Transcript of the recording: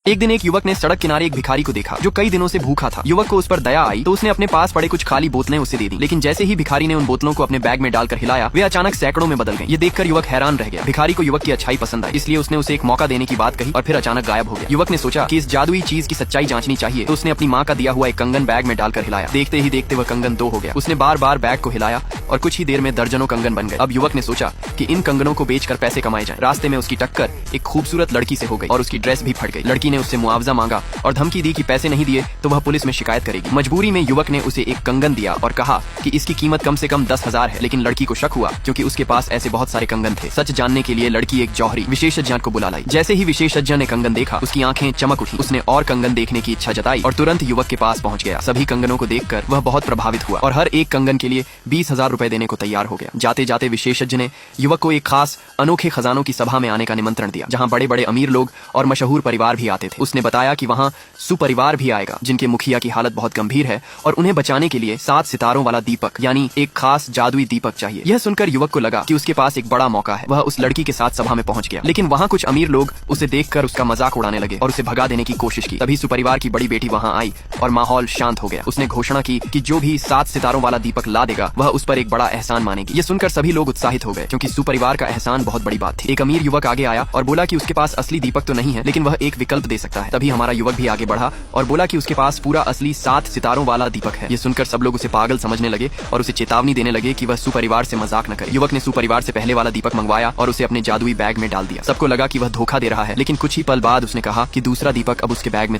एक दिन एक युवक ने सड़क किनारे एक भिखारी को देखा जो कई दिनों से भूखा था। युवक को उस पर दया आई तो उसने अपने पास पड़े कुछ खाली बोतलें उसे दे दी, लेकिन जैसे ही भिखारी ने उन बोतलों को अपने बैग में डालकर हिलाया वे अचानक सैकड़ों में बदल गए। ये देखकर युवक हैरान रह गया। भिखारी को युवक की अच्छाई पसंद आई, इसलिए उसने उसे एक मौका देने की बात कही और फिर अचानक गायब हो गया। युवक ने सोचा कि इस जादुई चीज की सच्चाई जांचनी चाहिए, तो उसने अपनी माँ का दिया हुआ एक कंगन बैग में डालकर हिलाया। देखते ही देखते वह कंगन 2 हो गया। उसने बार बार बैग को हिलाया और कुछ ही देर में दर्जनों कंगन बन गए। अब युवक ने सोचा कि इन कंगनों को बेचकर पैसे कमाए जाएं। रास्ते में उसकी टक्कर एक खूबसूरत लड़की से हो गई और उसकी ड्रेस भी फट गई। लड़की ने उससे मुआवजा मांगा और धमकी दी कि पैसे नहीं दिए तो वह पुलिस में शिकायत करेगी। मजबूरी में युवक ने उसे एक कंगन दिया और कहा कि इसकी कीमत कम से कम 10,000 है, लेकिन लड़की को शक हुआ क्योंकि उसके पास ऐसे बहुत सारे कंगन थे। सच जानने के लिए लड़की एक जौहरी विशेषज्ञ को बुला लाई। जैसे ही विशेषज्ञ ने कंगन देखा उसकी आंखें चमक उठी। उसने और कंगन देखने की इच्छा जताई और तुरंत युवक के पास पहुंच गया। सभी कंगनों को देखकर वह बहुत प्रभावित हुआ और हर एक कंगन के लिए 20,000 रुपए देने को तैयार हो गया। जाते जाते विशेषज्ञ ने युवक को एक खास अनोखे खजानों की सभा में आने का निमंत्रण दिया, जहां बड़े बड़े अमीर लोग और मशहूर परिवार भी आते थे। उसने बताया कि वहां सुपरिवार भी आएगा जिनके मुखिया की हालत बहुत गंभीर है और उन्हें बचाने के लिए 7 सितारों वाला दीपक यानी एक खास जादुई दीपक चाहिए। यह सुनकर युवक को लगा कि उसके पास एक बड़ा मौका है। वह उस लड़की के साथ सभा में पहुंच गया, लेकिन वहां कुछ अमीर लोग उसे देखकर उसका मजाक उड़ाने लगे और उसे भगा देने की कोशिश की। तभी सुपरिवार की बड़ी बेटी वहां आई और माहौल शांत हो गया। उसने घोषणा की कि जो भी 7 सितारों वाला दीपक ला देगा वह उस पर एक बड़ा एहसान मानेगी। ये सुनकर सभी लोग उत्साहित हो गए क्योंकि सुपरिवार का एहसान बहुत बड़ी बात थी। एक अमीर युवक आगे आया और बोला कि उसके पास असली दीपक तो नहीं है, लेकिन वह एक विकल्प दे सकता है। तभी हमारा युवक भी आगे बढ़ा और बोला कि उसके पास पूरा असली 7 सितारों वाला दीपक है। ये सुनकर सब लोग उसे पागल समझने लगे और उसे चेतावनी देने लगे कि वह सुपरिवार से मजाक न करे। युवक ने सुपरिवार से पहले वाला दीपक मंगवाया और उसे अपने जादुई बैग में डाल दिया। सबको लगा कि वह धोखा दे रहा है, लेकिन कुछ ही पल बाद उसने कहा कि दूसरा दीपक अब उसके बैग में